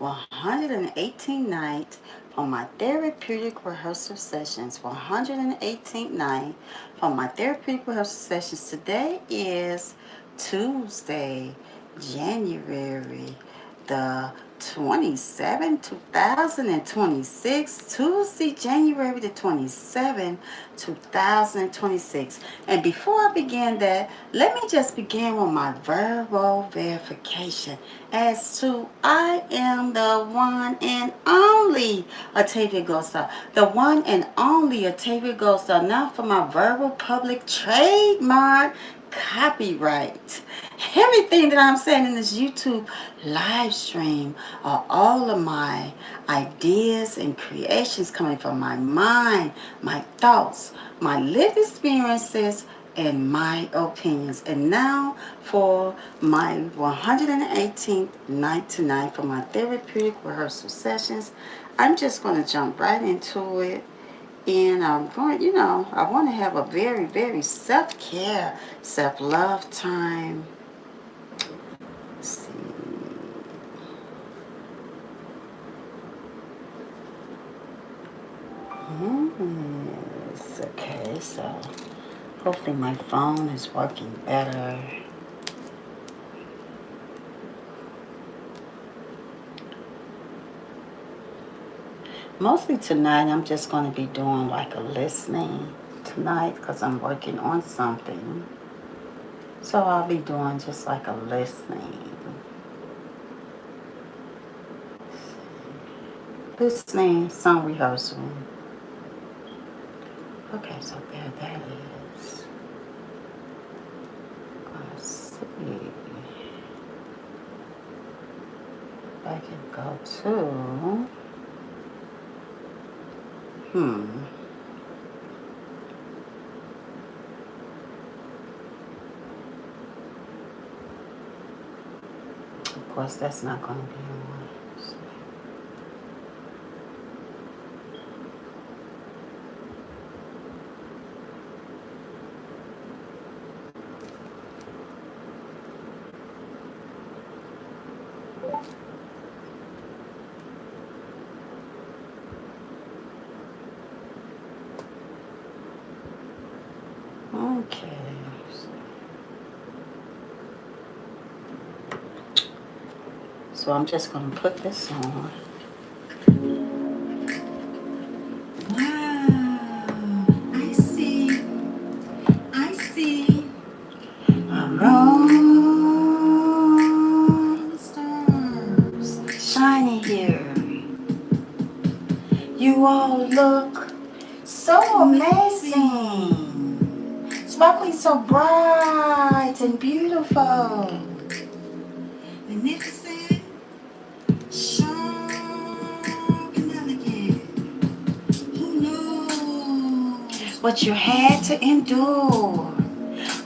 118th night on my therapeutic rehearsal sessions. 118th night on my therapeutic rehearsal sessions. Today is Tuesday, January the 27th, 2026. Tuesday, January the 27th, 2026. And before I begin that, let me just begin with my verbal verification as to I am the one and only Octavia Ghosta. The one and only Octavia Ghosta. Now for my verbal public trademark copyright. Everything that I'm saying in this YouTube live stream are all of my ideas and creations coming from my mind, my thoughts, my lived experiences, and my opinions. And now for my 118th night tonight for my therapeutic rehearsal sessions, I'm just going to jump right into it. And I'm going, I want to have a very, very self-care, self-love time. Let's see. Yes. Okay, so hopefully my phone is working better. Mostly tonight I'm just going to be doing like a listening tonight because I'm working on something. So I'll be doing just like a listening. Listening, song rehearsal. Okay, so there that is. Let's see. If I can go to. Of course, that's not going to be on. Okay. So I'm just going to put this on. Wow. I see. Around stars shining here. You all look so amazing. Sparkling so bright and beautiful. Magnificent, sharp and elegant. Who knows what you had to endure?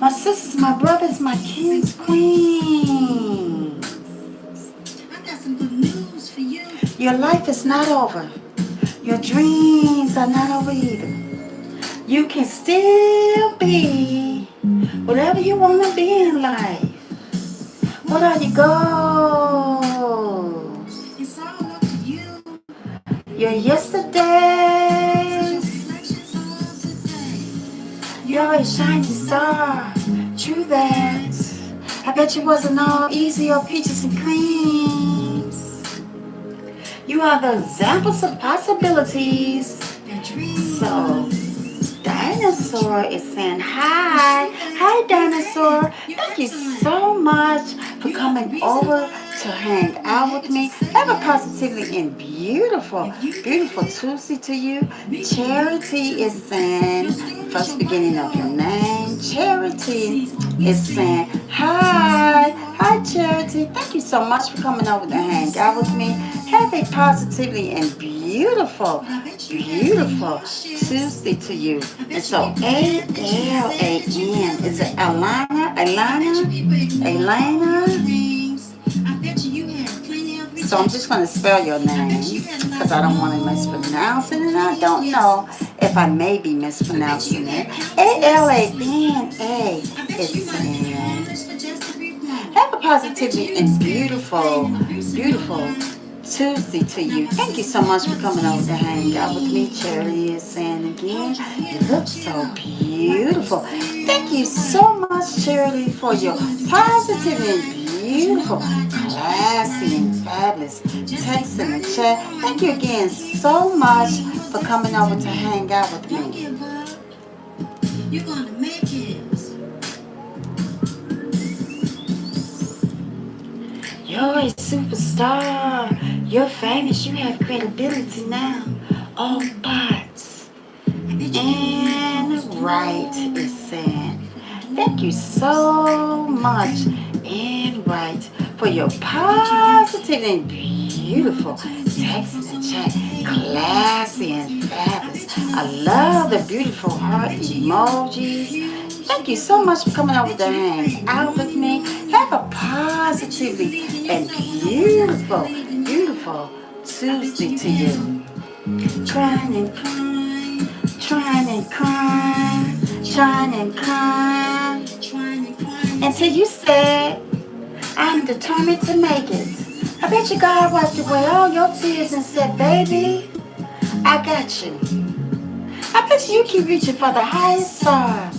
My sisters, my brothers, my kings, queens. I got some good news for you. Your life is not over. Your dreams are not over either. You can still be whatever you want to be in life. What are your goals? It's all up to you. Your yesterdays. You're a shining star. True that. I bet you wasn't all easy or peaches and creams. You are the examples of possibilities. So, Dinosaur is saying hi. Hi, Dinosaur. Thank you so much for coming over to hang out with me. Have a positively and beautiful, beautiful Tuesday to you. Charity is saying, first beginning of your name. Charity is saying, hi. Hi, Charity. Thank you so much for coming over to hang out with me. Have a positively and beautiful, beautiful Tuesday to you. And so A-L-A-N. Is it Alana? Elena? So I'm just going to spell your name because I don't want to mispronounce it, and I don't know if I may be mispronouncing it. A-L-A-N-A is saying, have a positively and beautiful, beautiful Tuesday to you. Thank you so much for coming over to hang out with me. Charity is saying again, you look so beautiful. Thank you so much, Charity, for your positive and beautiful, classy and fabulous text in the chat. Thank you again so much for coming over to hang out with me. You're gonna make it. You're a superstar. You're famous. You have credibility now. Oh, but and right is saying, thank you so much, and right, for your positive and beautiful text in the chat. Classy and fabulous. I love the beautiful heart emojis. Thank you so much for coming over to hang out with me. Have a positively and beautiful, beautiful Tuesday to you. Trying and crying, trying and crying, trying and crying, until you said, I'm determined to make it. I bet you God wiped away all your tears and said, baby, I got you. I bet you keep reaching for the highest star.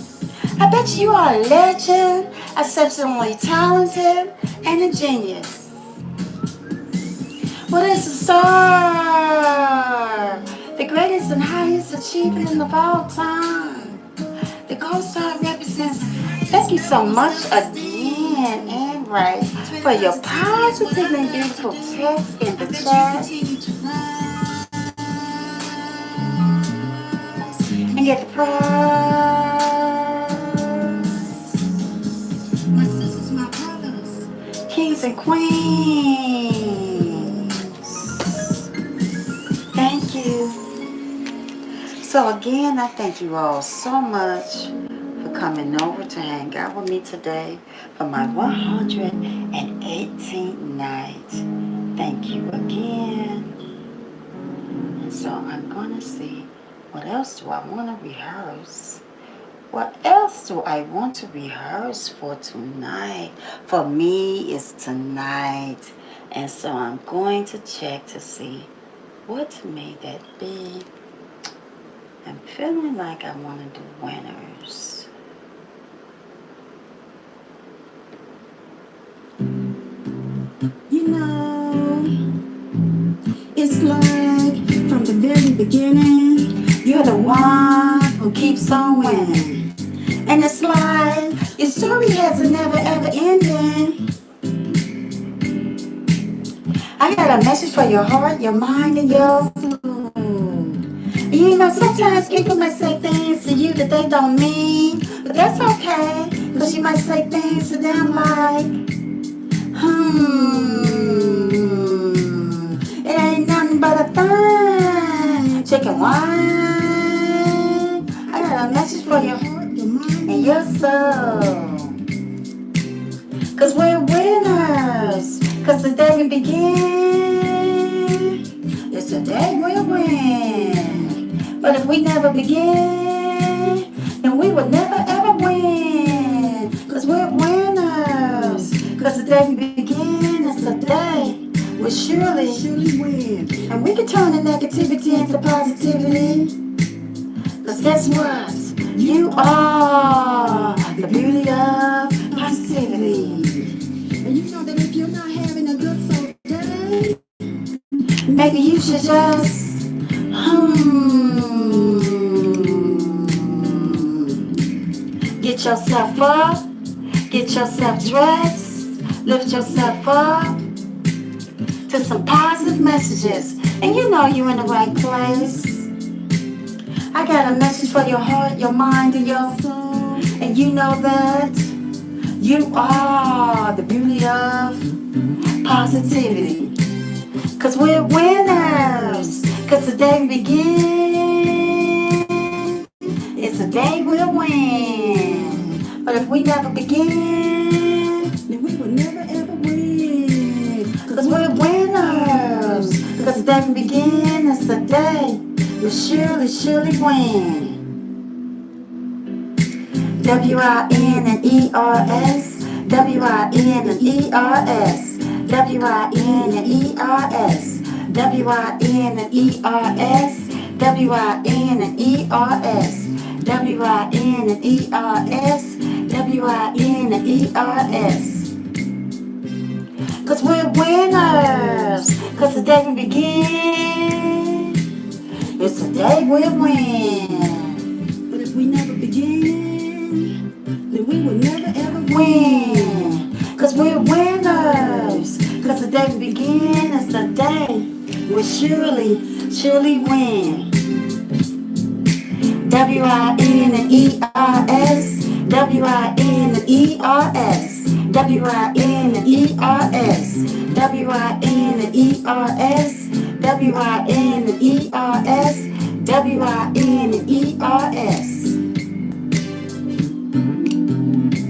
I bet you are a legend, exceptionally talented, and a genius. What is a star? The greatest and highest achievement of all time. The gold star represents. Thank you so much again, and right, for your positive and beautiful text in the chat. And get the prize. My sisters, my brothers, kings and queens. Thank you. So again, I thank you all so much for coming over to hang out with me today for my 118th night. Thank you again. And so I'm going to see, what else do I want to rehearse? What else do I want to rehearse for tonight? For me, it's tonight. And so I'm going to check to see what may that be. I'm feeling like I want to do winners. You know, it's like from the very beginning, you're the one who keeps on winning. And it's like your story has a never ever ending. I got a message for your heart, your mind, and your food. You know, sometimes people might say things to you that they don't mean, but that's okay, because you might say things to them like, it ain't nothing but a thing, chicken wine. I got a message for your heart, your mind, and your soul. Cause we're winners. Cause the day we begin, it's the day we'll win. But if we never begin, then we would never ever win. Cause we're winners. Cause the day we begin, it's the day we'll surely win. And we can turn the negativity into positivity. Cause guess what? You are the beauty of positivity. And you know that if you're not having a good soul day, maybe you should just get yourself up, get yourself dressed, lift yourself up to some positive messages. And you know you're in the right place. I got a message for your heart, your mind, and your soul. And you know that you are the beauty of positivity. Cause we're winners. Cause the day we begin, it's the day we'll win. But if we never begin, then we will never ever win. Cause we're winners. Cause the day we begin, it's the day we'll surely win. W-I-N-N-E-R-S, W-I-N-N-E-R-S, W-I-N-N-E-R-S. W-I-N and E-R-S, W-I-N and E-R-S, W-I-N and E-R-S, W-I-N and E-R-S. Cause we're winners, cause the day we begin, it's the day we win. But if we never begin, then we will never ever win. Cause we're winners, cause the day we begin is the day we surely win. W-I-N and E-R-S, W-I-N and E-R-S, W-I-N and E-R-S, W-I-N and E-R-S, W-I-N and E-R-S, W-I-N and E-R-S.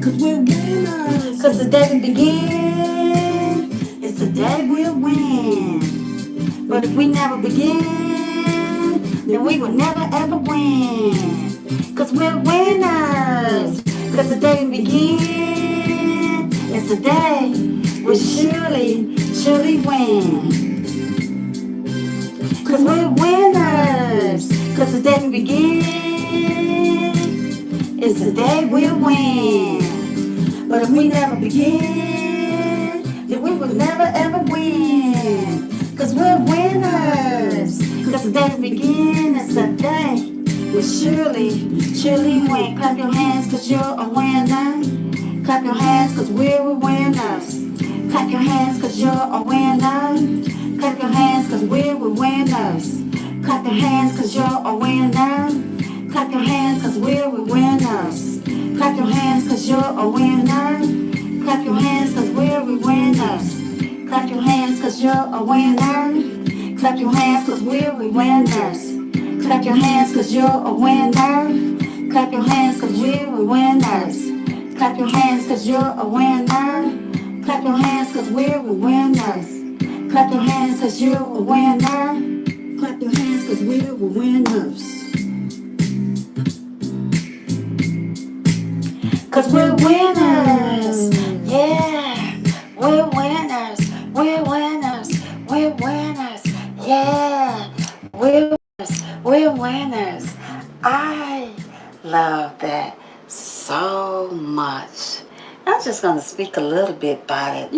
Cause we're winners, cause the day we begin, it's the day we'll win. But if we never begin, then we will never ever win. Cause we're winners, cause the day we begin, it's the day we surely win. Cause we're winners, cause the day we begin, it's the day we'll win. But if we never begin, then we will never ever win. Cause we're winners, cause the day we begin is the day we surely win. Clap your hands cause you're a winner. Clap your hands cause we're winners. Clap your hands cause you're a winner. Clap your hands cause we're winners. Clap your hands cause you're a winner. Clap your hands cause we're winners. Clap your hands cause you're a winner. Clap your hands cause we're winners. Clap your hands cause you're a winner. Clap your hands cause we're winners. Clap your hands cause you're a winner. Clap your hands cause we're winners. Clap your hands cause you're a winner. Clap your hands cause we're winners. Clap your hands cause you're a winner. Clap your hands cause we're winners. Cause we're winners. Yeah. We're winners. We're winners. We're winners. Yeah. We're winners. I love that so much. I'm just going to speak a little bit about it.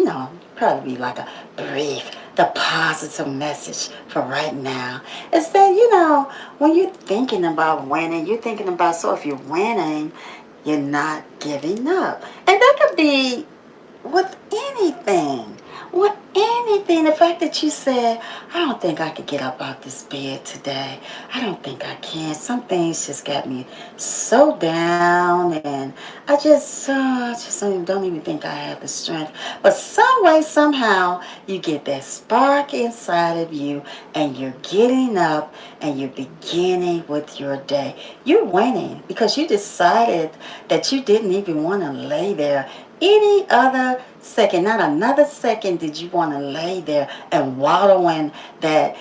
Probably be like a brief, the positive message for right now. Is that, when you're thinking about winning, you're thinking about, so if you're winning, you're not giving up. And that could be with anything. With anything. The fact that you said, I don't think I could get up out this bed today. I don't think I can. Some things just got me so down, and I just don't even think I have the strength. But some way, somehow, you get that spark inside of you, and you're getting up, and you're beginning with your day. You're winning because you decided that you didn't even want to lay there any other second, not another second did you want to lay there and wallow in that,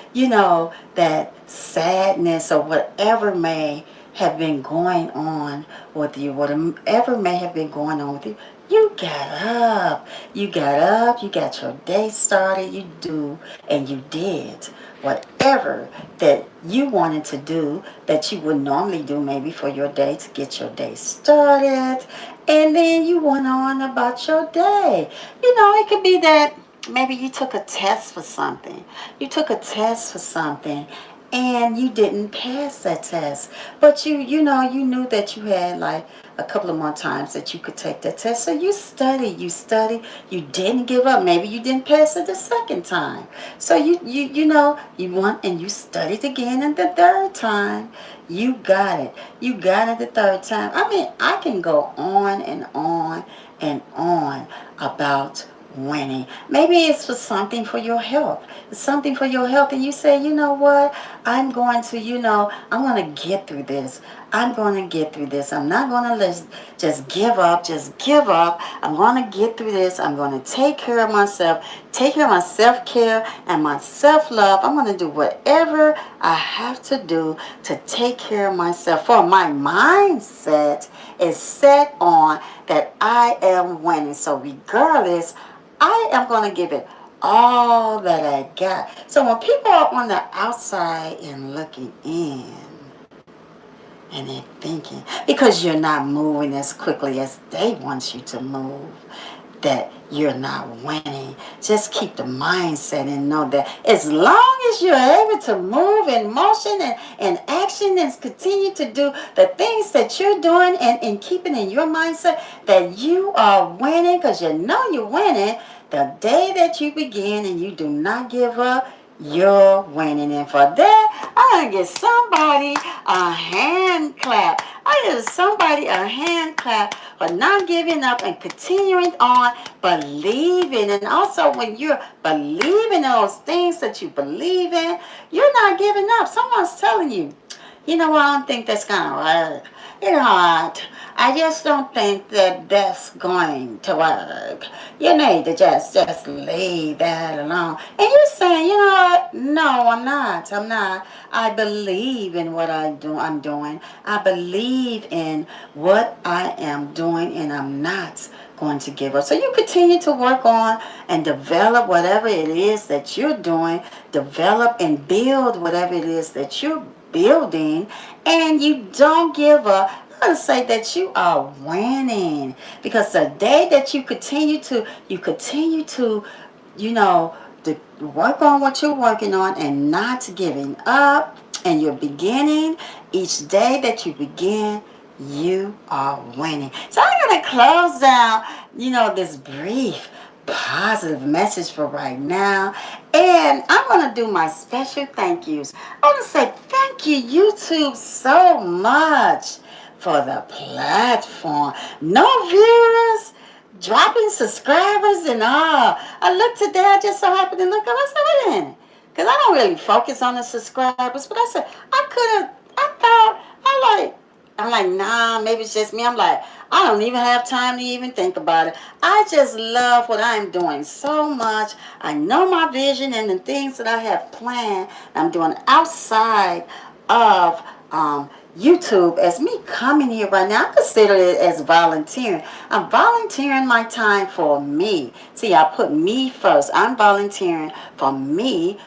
that sadness or whatever may have been going on with you, whatever may have been going on with you. You got up. You got up. You got your day started. You do and you did whatever that you wanted to do that you would normally do maybe for your day to get your day started. And then you went on about your day. It could be that maybe you took a test for something. You took a test for something and you didn't pass that test. But you knew that you had like a couple of more times that you could take that test. So you studied, you didn't give up. Maybe you didn't pass it the second time. So you went and you studied again, and the third time you got it. You got it the third time. I mean, I can go on and on and on about winning. Maybe it's for something for your health. It's something for your health, and you say, you know what? I'm going to get through this. I'm going to get through this. I'm not going to just give up. I'm going to get through this. I'm going to take care of myself, take care of my self-care and my self-love. I'm going to do whatever I have to do to take care of myself. For my mindset is set on that I am winning. So regardless, I am going to give it all that I got. So when people are on the outside and looking in, and they're thinking, because you're not moving as quickly as they want you to move, that you're not winning. Just keep the mindset and know that as long as you're able to move in motion and action and continue to do the things that you're doing and keeping in your mindset that you are winning, because you know you're winning, the day that you begin and you do not give up, you're winning. And for that, I'm going to give somebody a hand clap. I give somebody a hand clap for not giving up and continuing on believing. And also when you're believing those things that you believe in, you're not giving up. Someone's telling you, you know what, I don't think that's going to work. You know what, I just don't think that that's going to work. You need to just leave that alone. And you're saying, you know what, no, I'm not. I believe in what I'm doing. I believe in what I am doing, and I'm not going to give up. So you continue to work on and develop whatever it is that you're doing, develop and build whatever it is that you're building, and you don't give up. I'm going to say that you are winning, because the day that you continue to, you know, to work on what you're working on and not giving up, and you're beginning each day that you begin, you are winning. So I'm going to close down, this brief positive message for right now. And I'm going to do my special thank yous. I want to say thank you, YouTube, so much for the platform. No viewers, dropping subscribers and all. I looked today, I just so happened to look up. I said, wait a minute. Because I don't really focus on the subscribers. But I said, I'm like, nah, maybe it's just me. I'm like, I don't even have time to even think about it. I just love what I'm doing so much. I know my vision and the things that I have planned. I'm doing outside of YouTube. As me coming here right now, I consider it as volunteering. I'm volunteering my time for me. See, I put me first. I'm volunteering for me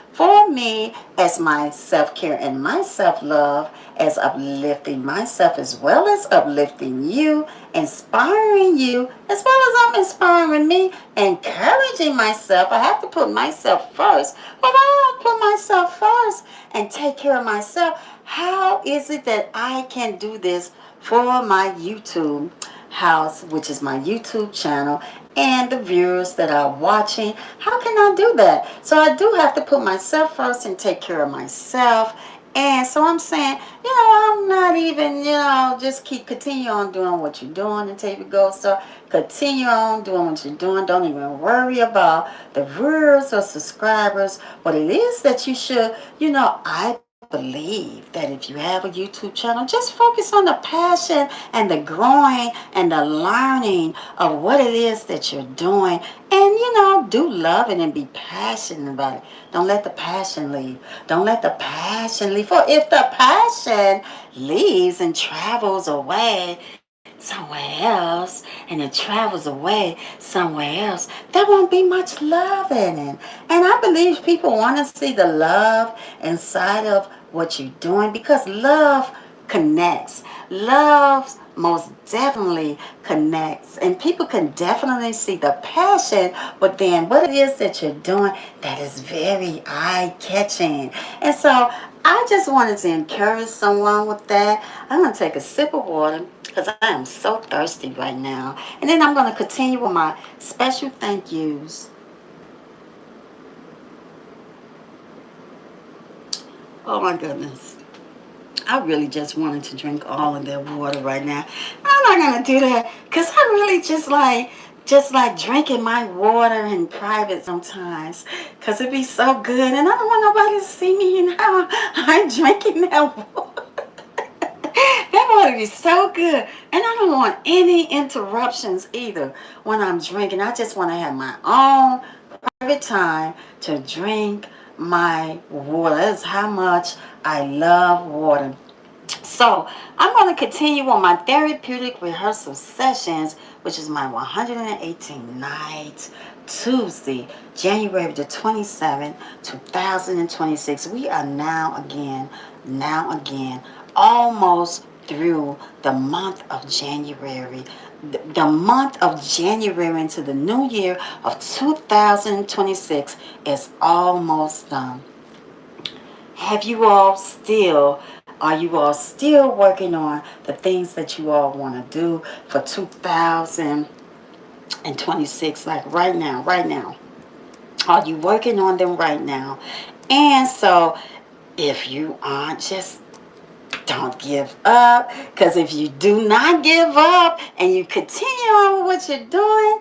as my self-care and my self-love, as uplifting myself as well as uplifting you, inspiring you as well as I'm inspiring me, encouraging myself. I have to put myself first. But I don't put myself first and take care of myself, how is it that I can do this for my YouTube house, which is my YouTube channel, and the viewers that are watching? How can I do that? So I do have to put myself first and take care of myself. And so I'm saying, I'm not even, just continue on doing what you're doing until you go. So continue on doing what you're doing. Don't even worry about the viewers or subscribers. What it is that you should, I believe that if you have a YouTube channel, just focus on the passion and the growing and the learning of what it is that you're doing. And, do love it and be passionate about it. Don't let the passion leave. Don't let the passion leave. For if the passion leaves and travels away somewhere else, and it travels away somewhere else, there won't be much love in it. And I believe people want to see the love inside of what you're doing, because love connects. Love most definitely connects, and people can definitely see the passion, but then what it is that you're doing that is very eye-catching. And so I just wanted to encourage someone with that. I'm going to take a sip of water because I am so thirsty right now. And then I'm going to continue with my special thank yous. Oh my goodness. I really just wanted to drink all of that water right now. I'm not going to do that because I really just like drinking my water in private sometimes, because it be so good, and I don't want nobody to see me and how I'm drinking that water. That water is so good. And I don't want any interruptions either when I'm drinking. I just want to have my own private time to drink my water. That's how much I love water. So I'm going to continue on my therapeutic rehearsal sessions, which is my 118th night, Tuesday, January the 27th, 2026. We are now again, almost through the month of January. The month of January into the new year of 2026 is almost done. Have you all still, are you all still working on the things that you all want to do for 2026? Like right now. Are you working on them right now? And so if you aren't, just don't give up. Because if you do not give up and you continue on with what you're doing,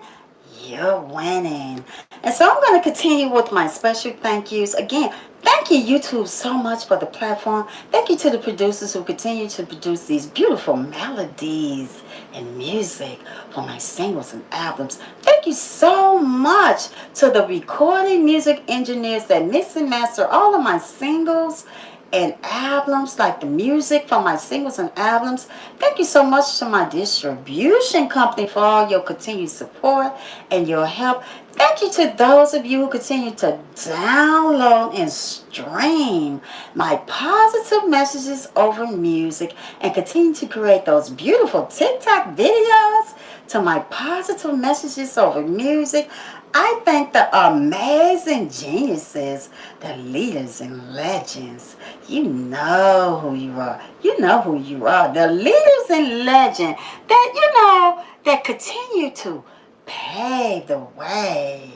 you're winning. And so I'm going to continue with my special thank yous. Again, thank you, YouTube, so much for the platform. Thank you to the producers who continue to produce these beautiful melodies and music for my singles and albums. Thank you so much to the recording music engineers that mix and master all of my singles and albums, like the music from my singles and albums. Thank you so much to my distribution company for all your continued support and your help. Thank you to those of you who continue to download and stream my positive messages over music and continue to create those beautiful TikTok videos to my positive messages over music. I thank the amazing geniuses, the leaders and legends. You know who you are. You know who you are. The leaders and legends that, that continue to pave the way,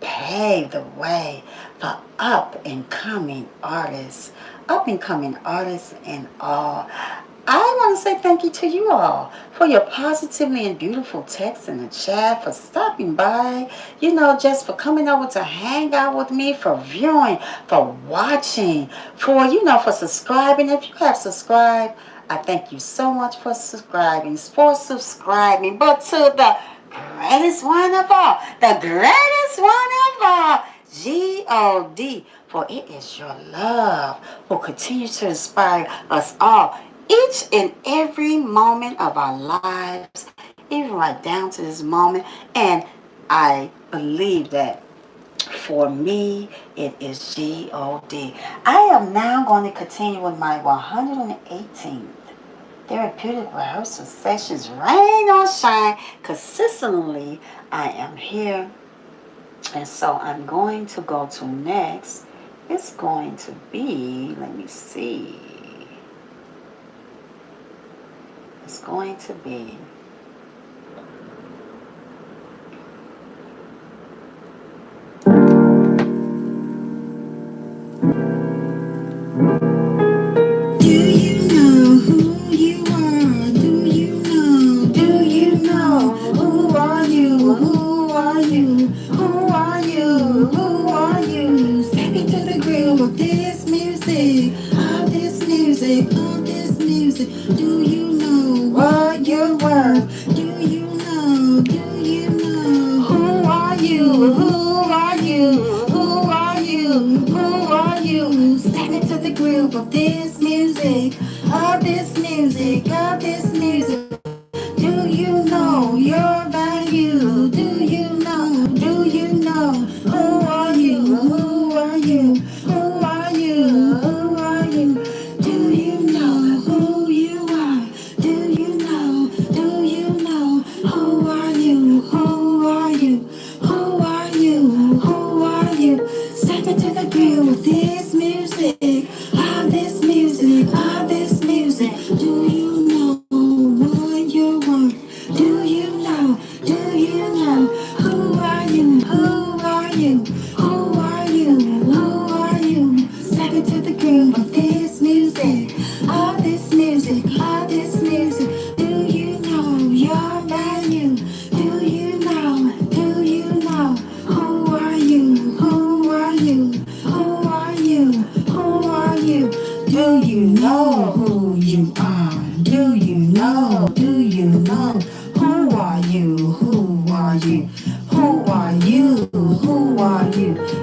pave the way for up and coming artists and all. I want to say thank you to you all for your positively and beautiful texts in the chat, for stopping by, just for coming over to hang out with me, for viewing, for watching, for subscribing. If you have subscribed, I thank you so much for subscribing, But to the greatest one of all, the greatest one of all, God, for it is your love who continues to inspire us all each and every moment of our lives, even right down to this moment. And I believe that for me, it is God. I am now going to continue with my 118th therapeutic rehearsal sessions, rain or shine, consistently. I am here. And so I'm going to go to next. It's going to be, let me see. It's going to be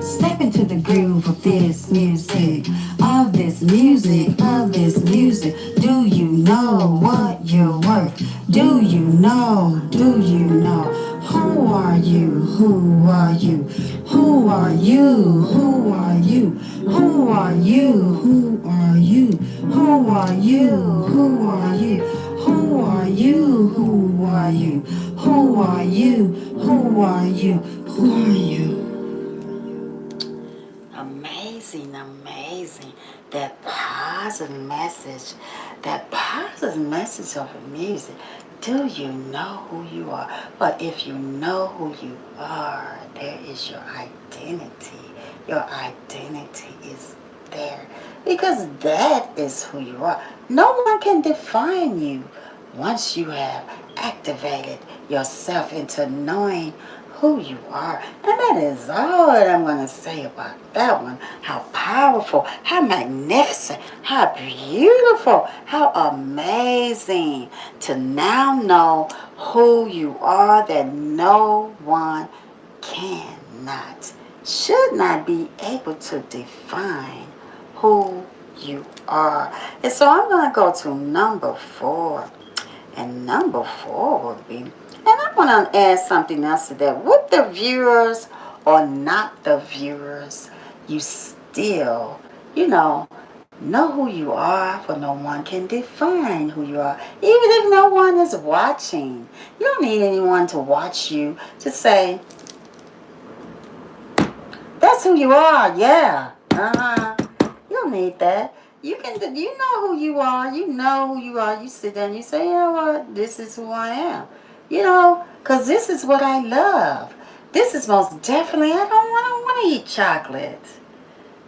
Step into the groove of this music. this music, of this music. Do you know what you're worth? Do you know? Do you know? Who are you? Who are you? Who are you? Who are you? Who are you? Who are you? Who are you? Who are you? Who are you? Who are you? Who are you? Who are you? Who are you? Amazing, amazing. That positive message of the music. Do you know who you are? But if you know who you are, there is your identity. Your identity is there. Because that is who you are. No one can define you once you have activated yourself into knowing who you are. And that is all that I'm going to say about that one. How powerful, how magnificent, how beautiful, how amazing to now know who you are, that no one cannot, should not be able to define who you are. And so I'm going to go to number 4. And number 4 would be, and I want to add something else to that. With the viewers or not the viewers, you still, know who you are, for no one can define who you are. Even if no one is watching. You don't need anyone to watch you to say, that's who you are, yeah. You don't need that. You know who you are. You know who you are. You sit there and you say, you know what? This is who I am. Because this is what I love. This is most definitely, I don't want to eat chocolate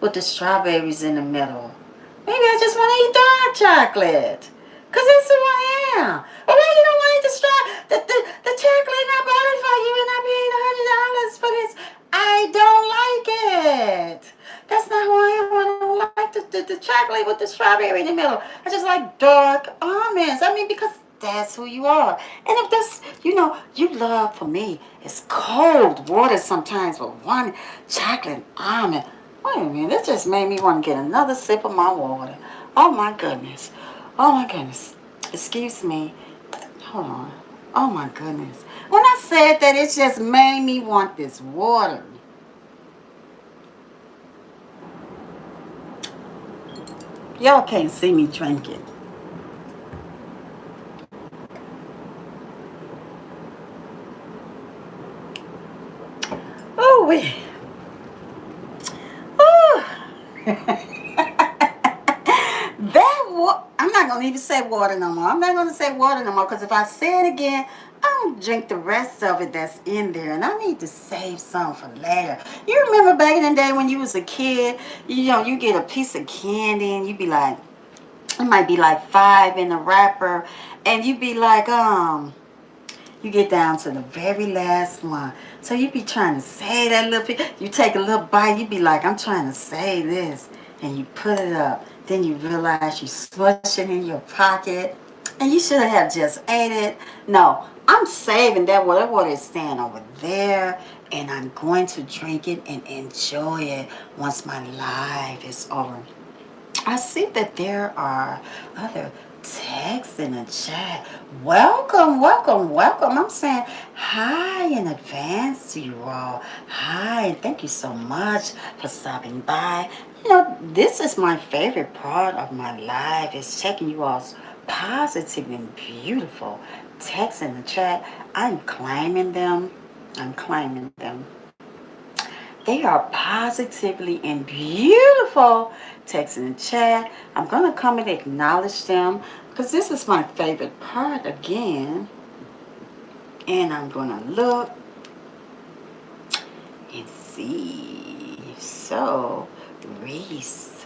with the strawberries in the middle. Maybe I just want to eat dark chocolate. Because that's who I am. But why you don't want to eat the chocolate, and I bought it for you and I paid $100 for this? I don't like it. That's not who I am. I don't like the chocolate with the strawberry in the middle. I just like dark almonds. I mean, because that's who you are. And if that's, you love, for me, it's cold water sometimes with one chocolate almond. Wait a minute, that just made me want to get another sip of my water. Oh my goodness. Oh my goodness. Excuse me. Hold on. Oh my goodness. When I said that, it just made me want this water. Y'all can't see me drinking. Oh, wait. Oh. I'm not going to even say water no more. I'm not going to say water no more, because if I say it again, I don't drink the rest of it that's in there, and I need to save some for later. You remember back in the day when you was a kid, you get a piece of candy and you be like, it might be like 5 in the wrapper, and you be like, you get down to the very last one. So you be trying to save that little piece. You take a little bite, you be like, I'm trying to save this. And you put it up. Then you realize you smush it in your pocket. And you should have just ate it. No, I'm saving that water. That water is staying over there. And I'm going to drink it and enjoy it once my life is over. I see that there are other texts in the chat. Welcome, welcome, welcome. I'm saying hi in advance to you all. Hi, and thank you so much for stopping by. This is my favorite part of my life, is checking you all's positive and beautiful texts in the chat. I'm claiming them. I'm claiming them. They are positively and beautiful text in the chat. I'm going to come and acknowledge them, because this is my favorite part again. And I'm going to look and see. So, Reese,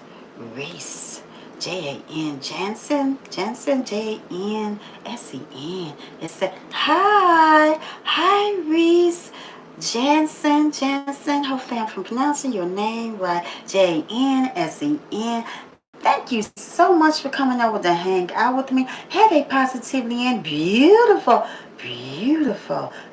Jan, Jansen, Jansen, It said, hi, Reese. Jansen, hopefully I'm pronouncing your name right. Jansen. Thank you so much for coming over to hang out with me. Have a positively and beautiful,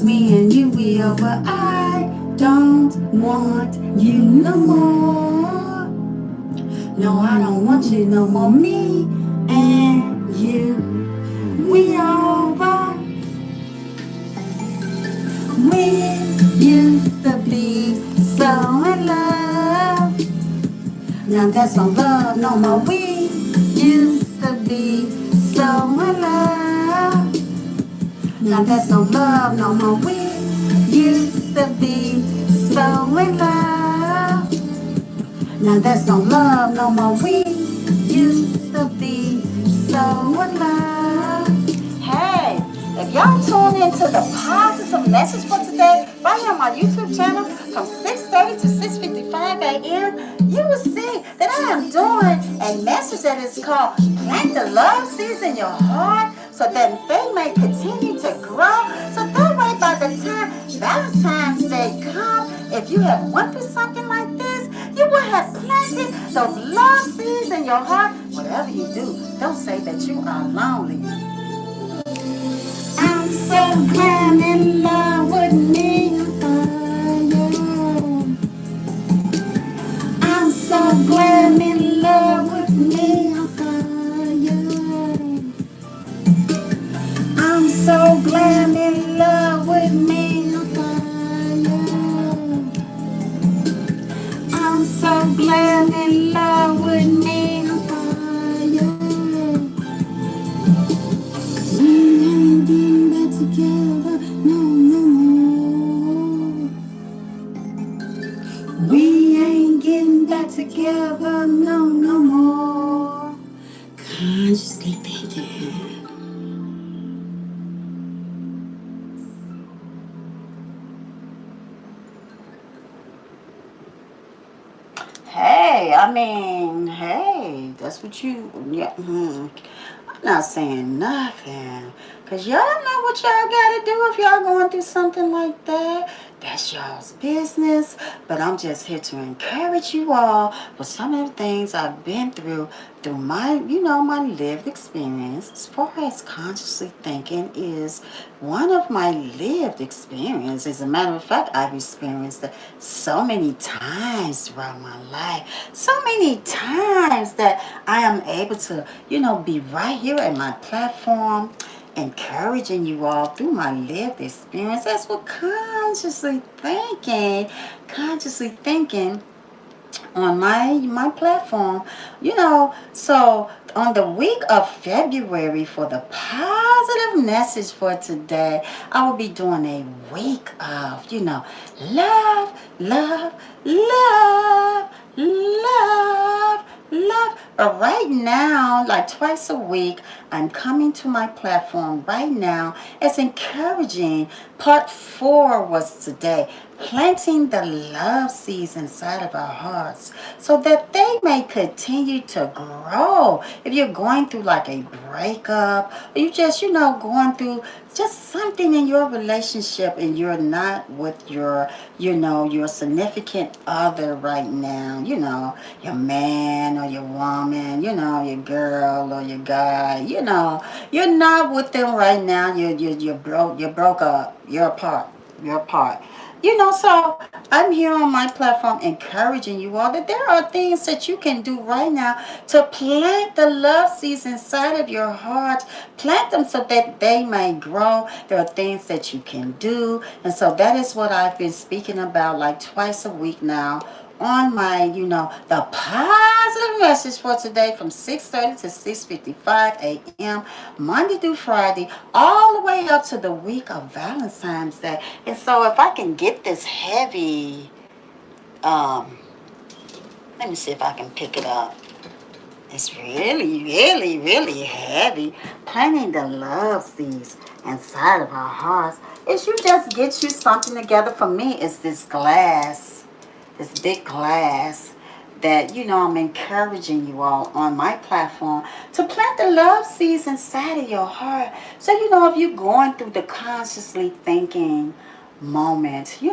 just me and you will, but I don't want you no more. No, I don't want you no more. Me and you, we over. We used to be so in love. Now there's no love no more. We used to be so in love. Now there's no love no more. We used to be so in love. Now there's no love no more. We used to be so in love. Hey, if y'all tune into the positive message for today, right here on my YouTube channel from 6:30 to 6:55 a.m., you will see that I am doing a message that is called Plant the Love Seeds in Your Heart so that they may continue to grow. So that way by the time Valentine's Day comes, if you have went through something like this, you will have planted those love seeds in your heart. Whatever you do, don't say that you are lonely. I'm so glad in love with me. I'm so glad in love with me. I'm so glad in love with me. I'm so glad in love with me. We ain't getting back together, no, no more. We ain't getting back together, no, no more. Consciously thinking. Hey, that's what you, yeah. I'm not saying nothing. Because y'all know what y'all got to do if y'all going through something like that. That's y'all's business. But I'm just here to encourage you all with some of the things I've been through my, my lived experience. As far as consciously thinking is one of my lived experiences. As a matter of fact, I've experienced it so many times throughout my life. So many times that I am able to, be right here at my platform encouraging you all through my lived experience. That's what consciously thinking on my platform, so on the week of February, for the positive message for today, I will be doing a week of love, love, love, love, love. But right now, like twice a week, I'm coming to my platform right now as encouraging. Part 4 was today, planting the love seeds inside of our hearts so that they may continue to grow. If you're going through like a breakup, or you just, going through just something in your relationship and you're not with your significant other right now, your man or your woman, your girl or your guy, you're not with them right now. You broke up. You're apart. You're apart. So I'm here on my platform encouraging you all that there are things that you can do right now to plant the love seeds inside of your heart. Plant them so that they may grow. There are things that you can do. And so that is what I've been speaking about like twice a week now on my, the positive message for today from 6:30 to 6:55 a.m. Monday through Friday, all the way up to the week of Valentine's Day. And so if I can get this heavy, let me see if I can pick it up. It's really, really, really heavy. Planting the love seeds inside of our hearts. Is you just get you something together. For me, it's this glass, this big glass that, I'm encouraging you all on my platform to plant the love seeds inside of your heart. So, if you're going through the consciously thinking moment, you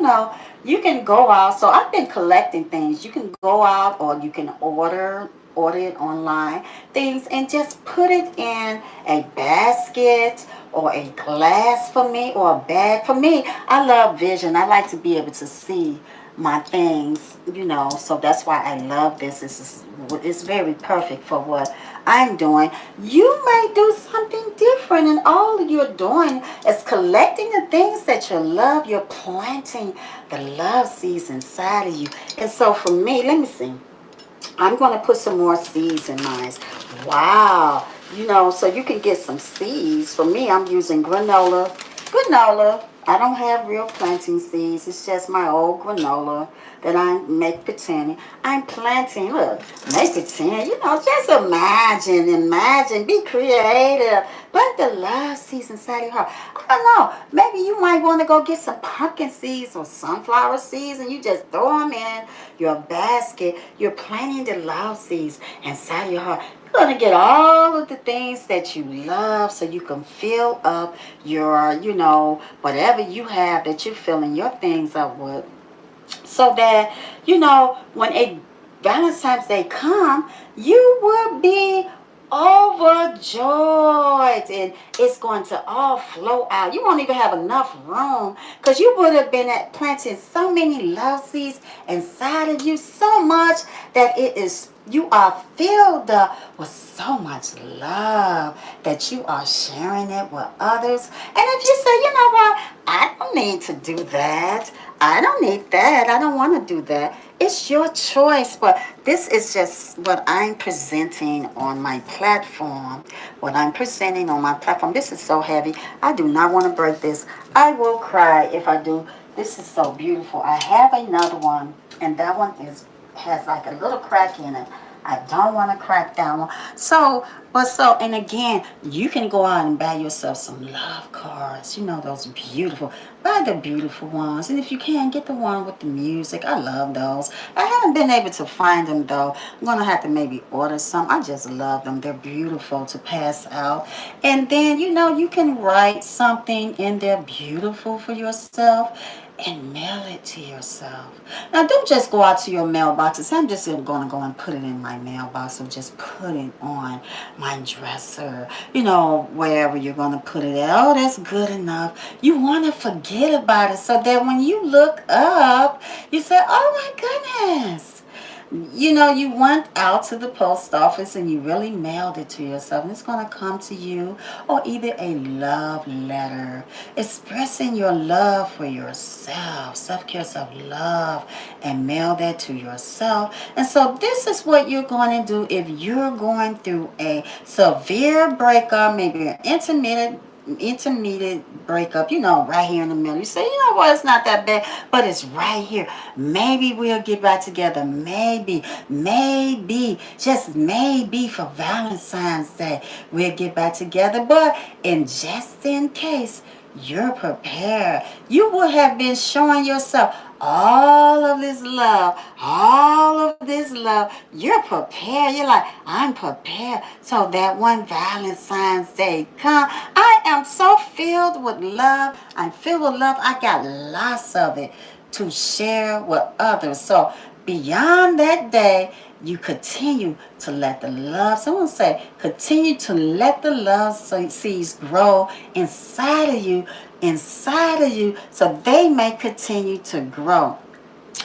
can go out. So I've been collecting things. You can go out or you can order it online, things, and just put it in a basket or a glass for me or a bag for me. I love vision. I like to be able to see my things, so that's why I love this. It's very perfect for what I'm doing. You may do something different, and all you're doing is collecting the things that you love. You're planting the love seeds inside of you. And so for me, let me see. I'm going to put some more seeds in mine. Wow. So you can get some seeds. For me, I'm using granola. Granola. I don't have real planting seeds. It's just my old granola that I make pretending. I'm planting. Look, make pretend. Just imagine. Be creative. Plant the love seeds inside your heart. I don't know. Maybe you might want to go get some pumpkin seeds or sunflower seeds and you just throw them in your basket. You're planting the love seeds inside your heart. You're going to get all of the things that you love so you can fill up your, whatever you have that you're filling your things up with. So that, when a Valentine's Day come, you will be overjoyed and it's going to all flow out. You won't even have enough room because you would have been planting so many love seeds inside of you, so much that you are filled up with so much love that you are sharing it with others. And if you say, you know what, I don't need to do that. I don't need that. I don't want to do that. It's your choice. But this is just what I'm presenting on my platform. What I'm presenting on my platform. This is so heavy. I do not want to break this. I will cry if I do. This is so beautiful. I have another one, and that one has like a little crack in it. I don't want to crack that one. And again, you can go out and buy yourself some love cards. Those beautiful. Buy the beautiful ones. And if you can, get the one with the music. I love those. I haven't been able to find them, though. I'm going to have to maybe order some. I just love them. They're beautiful to pass out. And then, you can write something in there beautiful for yourself and mail it to yourself. Now, don't just go out to your mailboxes. I'm just going to go and put it in my mailbox or just put it on my dresser, wherever you're going to put it at. Oh, that's good enough. You want to forget about it so that when you look up, you say, oh my goodness. You went out to the post office and you really mailed it to yourself, and it's going to come to you, or either a love letter expressing your love for yourself, self-care, self-love, and mail that to yourself. And so this is what you're going to do if you're going through a severe breakup, maybe an intermediate breakup, right here in the middle. You say, it's not that bad, but it's right here. Maybe we'll get back together. Maybe, just maybe for Valentine's Day, we'll get back together. But just in case, you're prepared. You would have been showing yourself all of this love. You're prepared. You're like, I'm prepared. So that one Valentine's Day come, I am so filled with love. I'm filled with love. I got lots of it to share with others. So beyond that day, you continue to let the love, someone say, continue to let the love seeds grow inside of you, so they may continue to grow.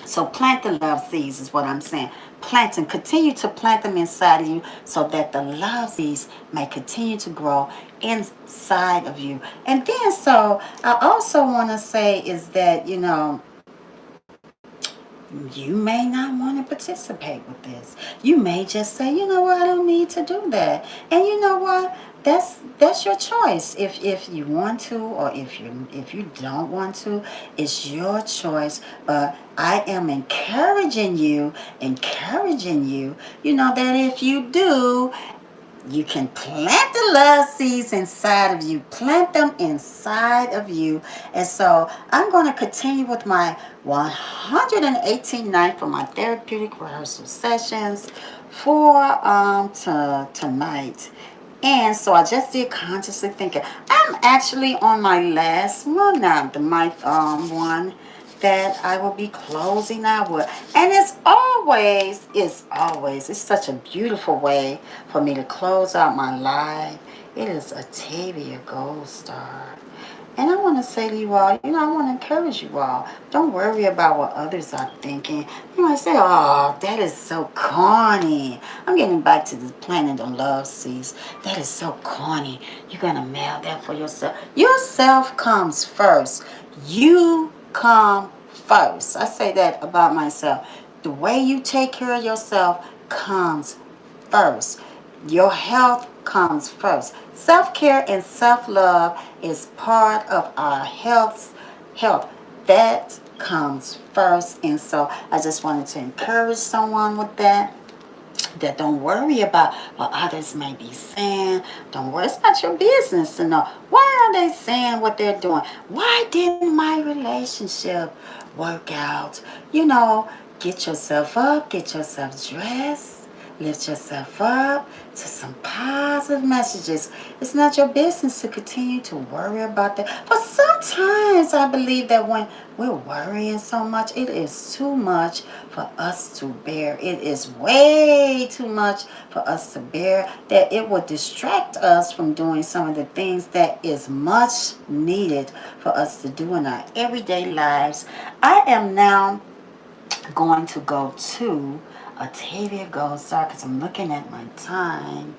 So plant the love seeds is what I'm saying. Plant them. Continue to plant them inside of you so that the love seeds may continue to grow inside of you. And then I also want to say is that, you may not want to participate with this. You may just say, you know what, I don't need to do that. And you know what? That's your choice. If you want to, or if you don't want to, it's your choice. But I am encouraging you, that if you do, you can plant the love seeds inside of you. Plant them inside of you. And so I'm going to continue with my 118 night for my therapeutic rehearsal sessions for tonight. And so I just did consciously thinking. I'm actually on my last one now, my one. that, I will be closing out with. And it's such a beautiful way for me to close out my life. It is Octavia Gold Star. And I want to say to you all, I want to encourage you all. Don't worry about what others are thinking. You might say, oh, that is so corny. I'm getting back to the planet of love seas. That is so corny. You're going to mail that for yourself. Yourself comes first. You come first. I say that about myself. The way you take care of yourself comes first. Your health comes first. Self-care and self-love is part of our health. That comes first. And so I just wanted to encourage someone with that don't worry about what others may be saying. Don't worry. It's not your business to know. Why are they saying what they're doing? Why didn't my relationship work out? Get yourself up, get yourself dressed, lift yourself up to some positive messages. It's not your business to continue to worry about that. But sometimes I believe that when we're worrying so much, it is too much for us to bear. It is way too much for us to bear, that it will distract us from doing some of the things that is much needed for us to do in our everyday lives. I am now going to go to Octavia Gold Star because I'm looking at my time.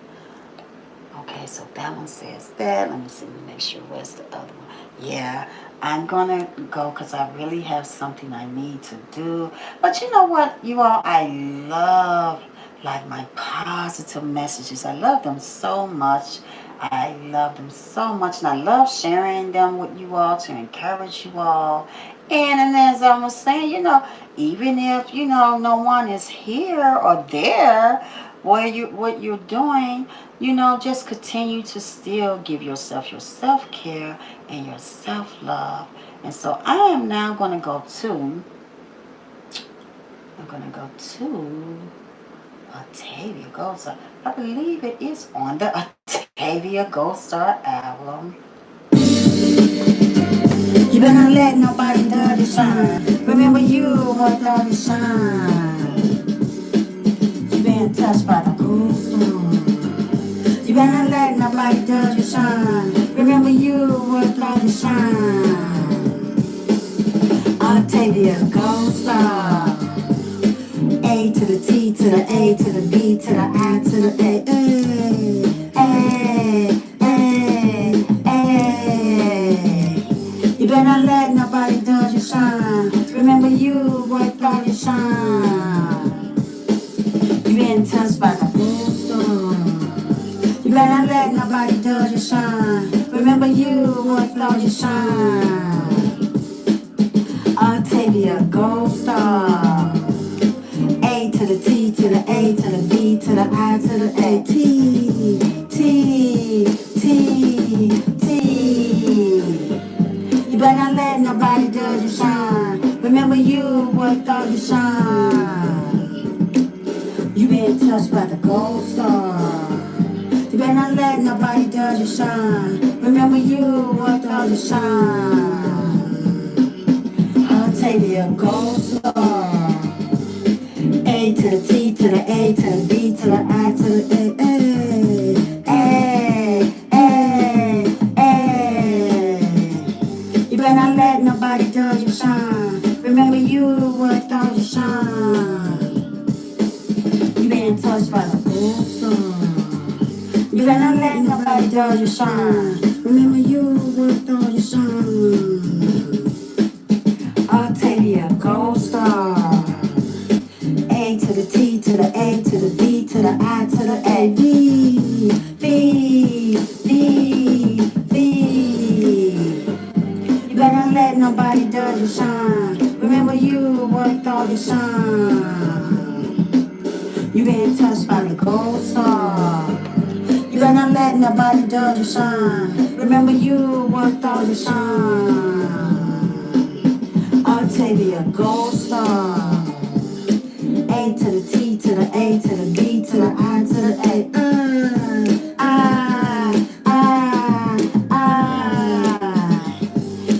Okay, so that one says that. Let me see, make sure where's the other one. Yeah, I'm gonna go because I really have something I need to do. But you know what, you all, I love like my positive messages. I love them so much. I love them so much, and I love sharing them with you all to encourage you all. And as I was saying, even if no one is here or there what you're doing, just continue to still give yourself your self-care and your self-love. And so I am now going to go to Octavia Gold Star. I believe it is on the Octavia Gold Star album. You better let nobody dull your shine. Remember you worked all the shine. You been touched by the cool storm. You better let nobody dull your shine. Remember you worked all the shine. Octavia Gold Star. A to the T to the A to the B to the I to the A. You better let nobody dull your shine. Remember you worked all your shine. You been touched by the cool storm. You better let nobody dull your shine. Remember you worked all your shine. Octavia Gold Star. A to the T to the A to the B to the I to the A. T, T, T, T. You better let nobody dull your shine. Remember you worked all your shine. You been touched by the gold star. You better not let nobody dull your shine. Remember you worked all your shine. Octavia Gold Star. A to the T to the A to the B to the I to the A. You better not let nobody dull your shine. Remember you worked all your shine. You been touched by the gold star. You better not let nobody dull your shine. Remember you worked all your shine. Octavia Gold Star. A to the T to the A to the B to the I to the A. B, B, B, B. You better not let nobody dull your shine. Remember you worked all your shine. You been touched by the gold star. You better not let nobody dull your shine. Remember you worked all your shine. Octavia Gold Star. A to the T to the A to the B to the I to the A. I.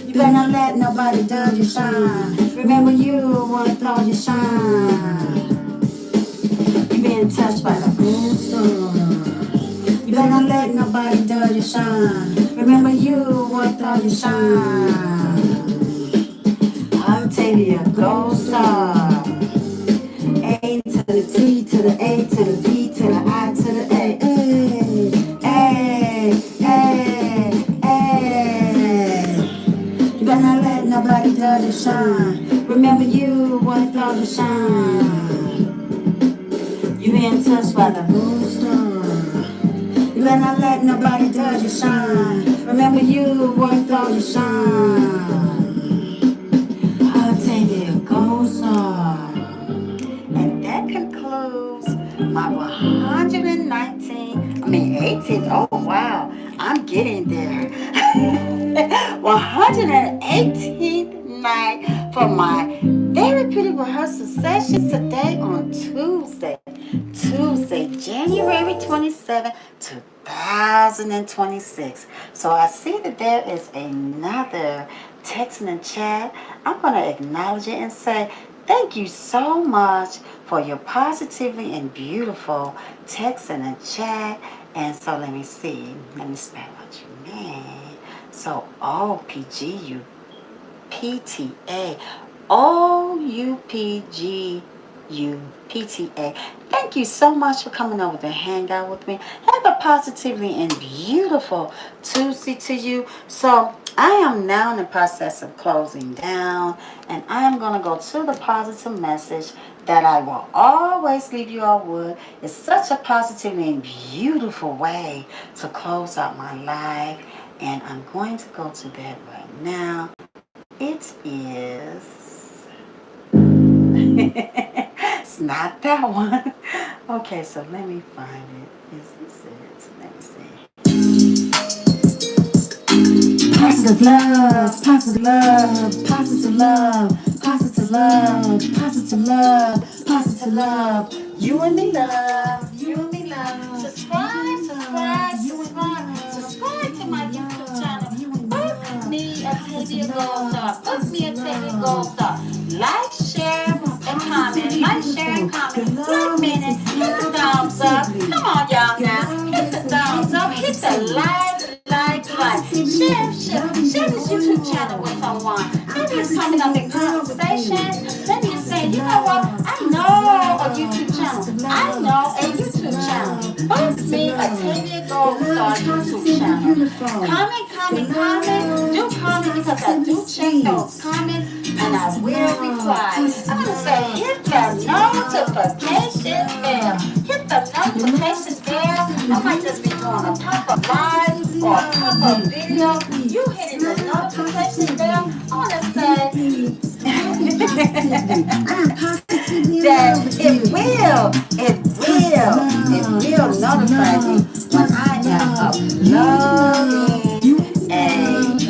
You better not let nobody dull your shine. You better not let nobody dull your shine. Remember you worth all your shine. Octavia Gold Star. A to the T to the A to the V to the I to the A. Hey, hey, hey. You better not let nobody dull your shine. Remember you worth all your shine. You been touched by the gold star. You better not let nobody dull your shine. Remember you worth all your shine. I'll take it a gold star. And that concludes my 18th. Oh wow, I'm getting there. 118th night for my therapeutic rehearsal sessions today on Tuesday, January 27, 2026. So I see that there is another text in the chat. I'm going to acknowledge it and say, thank you so much for your positively and beautiful text in the chat. And so let me see. Let me spell what you mean. So OPGUPTA. OUPGUPTA. Thank you so much for coming over to hang out with me. Have a positively and beautiful Tuesday to you. So I am now in the process of closing down, and I am going to go to the positive message that I will always leave you all with. It's such a positive and beautiful way to close out my life, and I'm going to go to bed right now. It is... it's not that one. Okay, so let me find it. Is this it? Let me see. Positive love, positive love, positive love, positive love, positive love, positive love. You and me love, you and me love. Subscribe to my YouTube channel. Book me Octavia Gold Star. Book me Octavia Gold Star. Like, share, and comment. Like, share, and comment. Like minutes. Hit the thumbs up. Come on, y'all now. Hit the thumbs up. Hit the like. Share this YouTube channel with someone. Maybe it's coming up in conversations. Maybe you say, you know what? I know a YouTube channel. Book me Octavia Gold Star YouTube channel. Comment. Do comment because I do check those comments and I will reply. I'm going to say hit the notification bell. Hit the notification bell. I might just be doing a pop-up live or a pop-up video. You hitting the notification bell. I want to say that it will notify you when I am uploading a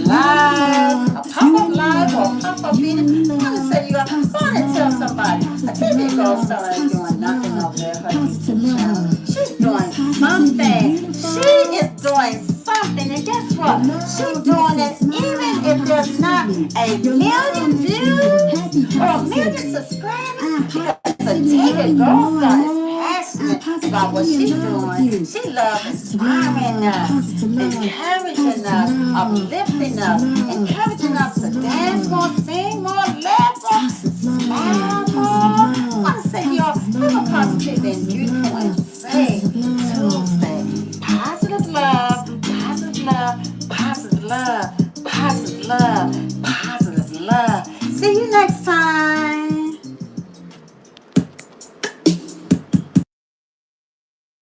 live, a pop-up live or a pop-up video. I want to say you are going to tell somebody. I tell you, Gold Star ain't doing nothing over there. Her YouTube channel. She's doing something. She is doing something, and guess what? She's doing it even if there's not a million views or a million subscribers. Because Octavia Gold Star is passionate about what she's doing. She loves inspiring us, encouraging us, uplifting us, encouraging us to dance more, sing more, laugh more, smile more. I want to say, y'all, have a positive and beautiful and safe Tuesday. Positive love, positive love, positive love.